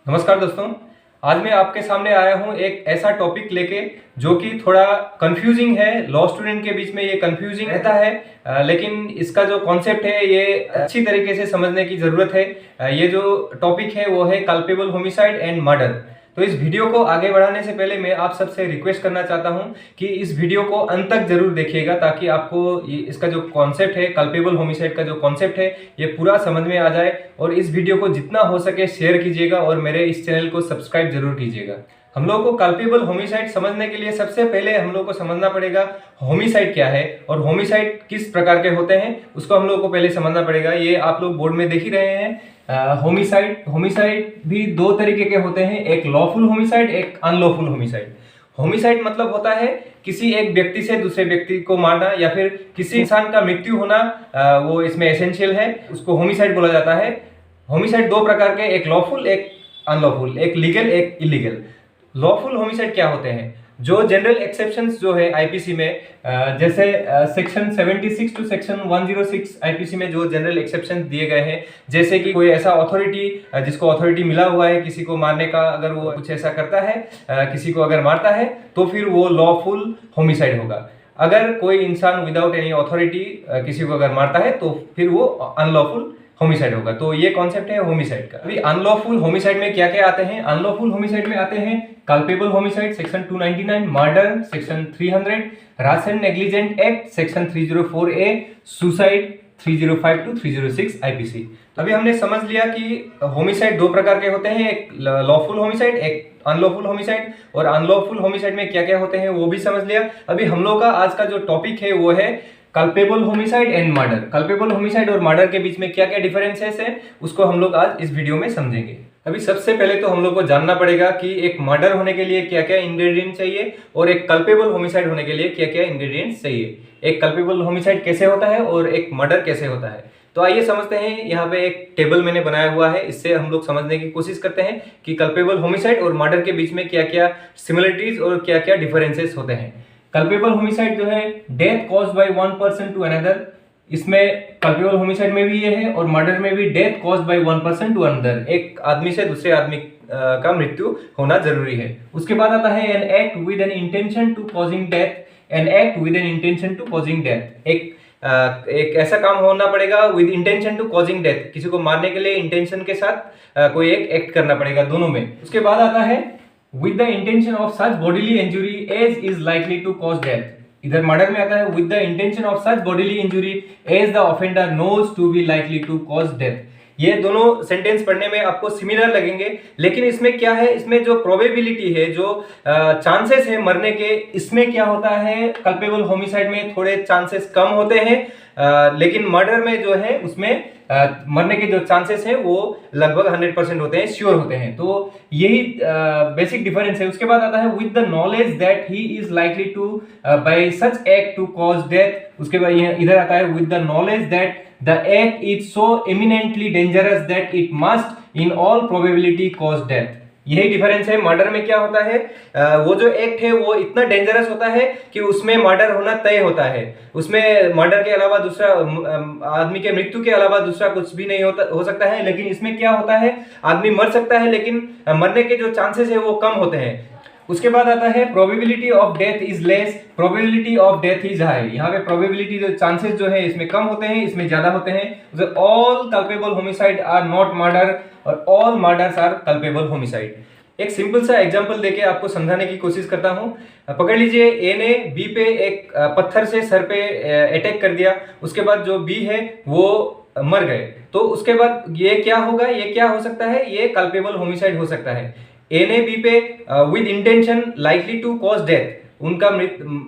नमस्कार दोस्तों। आज मैं आपके सामने आया हूं एक ऐसा टॉपिक लेके जो कि थोड़ा कंफ्यूजिंग है। लॉ स्टूडेंट के बीच में ये कंफ्यूजिंग रहता है, लेकिन इसका जो कॉन्सेप्ट है ये अच्छी तरीके से समझने की ज़रूरत है। ये जो टॉपिक है वो है कल्पेबल होमिसाइड एंड मर्डर। तो इस वीडियो को आगे बढ़ाने से पहले मैं आप सबसे रिक्वेस्ट करना चाहता हूं कि इस वीडियो को अंत तक जरूर देखिएगा, ताकि आपको इसका जो कॉन्सेप्ट है, कल्पेबल होमिसाइड का जो कॉन्सेप्ट है, ये पूरा समझ में आ जाए। और इस वीडियो को जितना हो सके शेयर कीजिएगा और मेरे इस चैनल को सब्सक्राइब जरूर कीजिएगा। हम लोग को कल्पेबल होमिसाइड समझने के लिए सबसे पहले हम लोग को समझना पड़ेगा होमिसाइड क्या है और होमिसाइड किस प्रकार के होते हैं, उसको हम लोग को पहले समझना पड़ेगा। ये आप लोग बोर्ड में देख ही रहे हैं। होमिसाइड भी दो तरीके के होते हैं, एक लॉफुल होमिसाइड, एक अनलॉफुल होमिसाइड। होमिसाइड मतलब होता है किसी एक व्यक्ति से दूसरे व्यक्ति को मारना या फिर किसी इंसान का मृत्यु होना, वो इसमें एसेंशियल है, उसको होमिसाइड बोला जाता है। होमिसाइड दो प्रकार के, एक लॉफुल एक अनलॉफुल, एक लीगल एक इलीगल। लॉफुल होमिसाइड क्या होते हैं? जो जनरल एक्सेप्शंस जो है आईपीसी में, जैसे सेक्शन 76 टू सेक्शन 106 आईपीसी में जो जनरल एक्सेप्शन दिए गए हैं, जैसे कि कोई ऐसा अथॉरिटी जिसको अथॉरिटी मिला हुआ है किसी को मारने का, अगर वो कुछ ऐसा करता है, किसी को अगर मारता है, तो फिर वो लॉफुल होमिसाइड होगा। अगर कोई इंसान विदाउट एनी अथॉरिटी किसी को अगर मारता है तो फिर वो अनलॉफुल होमिसाइड होगा। तो ये कॉन्सेप्ट है होमिसाइड का। अभी अनलॉफुल होमिसाइड में क्या क्या आते हैं? अनलॉफुल होमिसाइड में आते हैं culpable homicide section 299, murder section 300, rash and negligent act section 304A, suicide 305 to 306 IPC. अभी हमने समझ लिया कि होमिसाइड दो प्रकार के होते हैं, एक लॉफुल होमिसाइड, एक अनलॉफुल होमिसाइड। और अनलॉफुल होमिसाइड में क्या क्या होते हैं वो भी समझ लिया। अभी हम लोग का आज का जो टॉपिक है वो है culpable homicide and murder. Culpable homicide और मर्डर के बीच में क्या क्या डिफरेंसेस है उसको हम लोग आज इस वीडियो में समझेंगे। अभी सबसे पहले तो हम लोग को जानना पड़ेगा कि एक मर्डर होने के लिए क्या क्या इंग्रेडिएंट चाहिए और एक कल्पेबल होमिसाइड होने के लिए क्या क्या इंग्रेडिएंट्स चाहिए। एक कल्पेबल होमिसाइड कैसे होता है और एक मर्डर कैसे होता है। तो आइए समझते हैं। यहाँ पे एक टेबल मैंने बनाया हुआ है, इससे हम लोग समझने की कोशिश करते हैं कि कल्पेबल होमिसाइड और मर्डर के बीच में क्या क्या सिमिलरिटीज और क्या क्या डिफरेंसेस होते हैं। कल्पेबल होमिसाइड जो है death caused by one person to another, इसमें कल्पेबल होमिसाइड में भी ये है और मर्डर में भी death caused by one person to another, एक आदमी से दूसरे आदमी का मृत्यु होना जरूरी है। उसके बाद आता है an act with an intention to causing death, an act with an intention to causing death. एक ऐसा काम होना पड़ेगा with intention to causing death, किसी को मारने के लिए इंटेंशन के साथ कोई एक एक्ट करना पड़ेगा दोनों में। उसके बाद आता है with the intention of such bodily injury as is likely to cause death। इधर मर्डर में आता है with the intention of such bodily injury as the offender knows to be likely to cause death। ये दोनों sentence पढ़ने में आपको similar लगेंगे, लेकिन इसमें क्या है, इसमें जो प्रोबेबिलिटी है, जो चांसेस है मरने के, इसमें क्या होता है कल्पेबल होमिसाइड में थोड़े चांसेस कम होते हैं, लेकिन मर्डर में जो है उसमें मरने के जो चांसेस हैं वो लगभग 100% होते हैं, श्योर होते हैं। तो यही बेसिक डिफरेंस है। उसके बाद आता है with the knowledge that he is likely to by such act to cause death. उसके बाद इधर आता है with the knowledge that the act is so eminently dangerous that it must in all probability cause death. यही difference है। Murder में क्या होता है, वो जो एक्ट है वो इतना डेंजरस होता है कि उसमें मर्डर होना तय होता है। उसमें मर्डर के अलावा दूसरा, आदमी के मृत्यु के अलावा दूसरा कुछ भी नहीं हो सकता है। लेकिन इसमें क्या होता है, आदमी मर सकता है लेकिन मरने के जो चांसेस है वो कम होते हैं। उसके बाद आता है probability of death is less, probability of death is high. यहाँ पे प्रोबेबिलिटी जो चांसेस जो है इसमें कम होते हैं, इसमें ज्यादा होते हैं। All culpable homicide are not murder और all murders are culpable homicide. एक सिंपल सा एग्जांपल देके आपको समझाने की कोशिश करता हूं। पकड़ लीजिए, ए ने बी पे एक पत्थर से सर पे अटैक कर दिया। उसके बाद जो बी है वो मर गए। तो उसके बाद ये क्या होगा, ये क्या हो सकता है, ये कल्पेबल होमिसाइड हो सकता है। ए ने बी पे with intention likely to cause death, उनका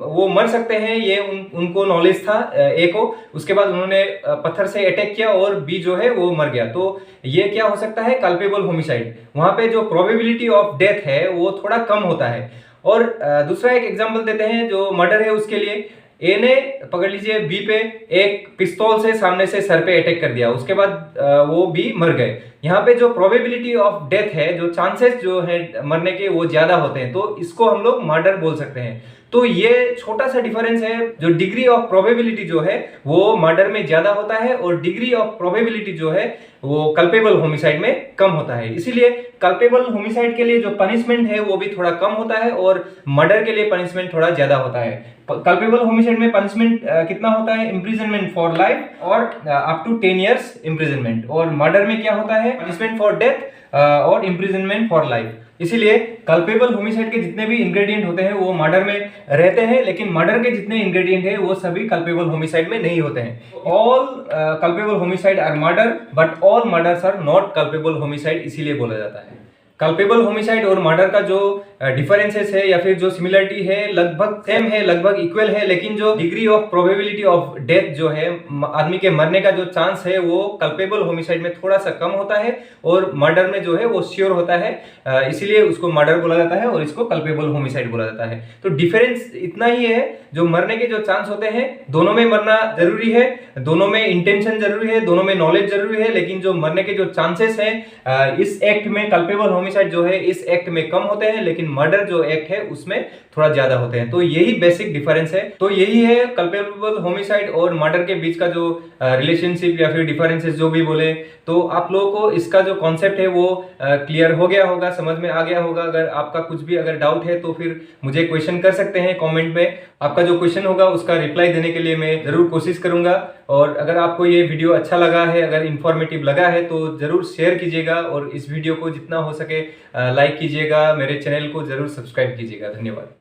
वो मर सकते हैं, ये उनको नॉलेज था ए को। उसके बाद उन्होंने पत्थर से अटैक किया और बी जो है वो मर गया। तो ये क्या हो सकता है, कल्पेबल होमिसाइड। वहां पे जो प्रोबेबिलिटी ऑफ डेथ है वो थोड़ा कम होता है। और दूसरा एक एग्जांपल देते हैं जो मर्डर है उसके लिए। ए ने पकड़ लीजिए बी पे एक पिस्तौल से सामने से सर पे अटैक कर दिया। उसके बाद वो बी मर गए। यहाँ पे जो प्रोबेबिलिटी ऑफ डेथ है, जो चांसेस जो है मरने के वो ज्यादा होते हैं, तो इसको हम लोग मर्डर बोल सकते हैं। तो ये छोटा सा डिफरेंस है। जो डिग्री ऑफ प्रोबेबिलिटी जो है वो मर्डर में ज्यादा होता है और डिग्री ऑफ प्रोबेबिलिटी जो है वो कल्पेबल होमिसाइड में कम होता है। इसीलिए कल्पेबल होमिसाइड के लिए जो पनिशमेंट है वो भी थोड़ा कम होता है और मर्डर के लिए पनिशमेंट थोड़ा ज्यादा होता है। कल्पेबल होमिसाइड में पनिशमेंट कितना होता है? इम्प्रिजनमेंट फॉर लाइफ और अप टू 10 years इम्प्रिजनमेंट। और मर्डर में क्या होता है? पनिशमेंट फॉर डेथ और इम्प्रिजनमेंट फॉर लाइफ। इसीलिए कल्पेबल होमिसाइड के जितने भी इंग्रेडिएंट होते हैं वो मर्डर में रहते हैं, लेकिन मर्डर के जितने इंग्रेडिएंट हैं वो सभी कल्पेबल होमिसाइड में नहीं होते हैं। All culpable homicide are murder but all murders are not culpable homicide, इसीलिए बोला जाता है। कल्पेबल होमिसाइड और मर्डर का जो डिफरेंसेस है या फिर जो सिमिलरिटी है लगभग सेम है, लगभग इक्वल है, लेकिन जो degree of probability of death जो है, आदमी के मरने का जो चांस है वो कल्पेबल होमिसाइड में थोड़ा सा कम होता है और मर्डर में जो है वो श्योर होता है। इसीलिए उसको मर्डर बोला जाता है और इसको कल्पेबल होमिसाइड बोला जाता है। तो डिफरेंस इतना ही है, जो मरने के जो चांस होते हैं दोनों में मरना जरूरी है, दोनों में इंटेंशन जरूरी है, दोनों में नॉलेज जरूरी है, लेकिन जो मरने के जो चांसेस हैं इस एक्ट में कल्पेबल होमिसाइड जो है इस एक्ट में कम होते हैं, लेकिन मर्डर जो एक्ट है उसमें थोड़ा ज्यादा होते हैं। तो यही बेसिक डिफरेंस है। तो यही है कल्पेबल होमिसाइड और मर्डर के बीच का जो रिलेशनशिप या फिर डिफरेंसेस जो भी बोले। तो आप लोगों को इसका जो कॉन्सेप्ट है वो क्लियर हो गया होगा, समझ में आ गया होगा। अगर आपका कुछ भी अगर डाउट है तो फिर मुझे क्वेश्चन कर सकते हैं कमेंट में। आपका जो क्वेश्चन होगा उसका रिप्लाई देने के लिए मैं जरूर कोशिश करूंगा। और अगर आपको ये वीडियो अच्छा लगा है, अगर इंफॉर्मेटिव लगा है तो जरूर शेयर कीजिएगा और इस वीडियो को जितना हो सके लाइक कीजिएगा, मेरे चैनल को जरूर सब्सक्राइब कीजिएगा। धन्यवाद।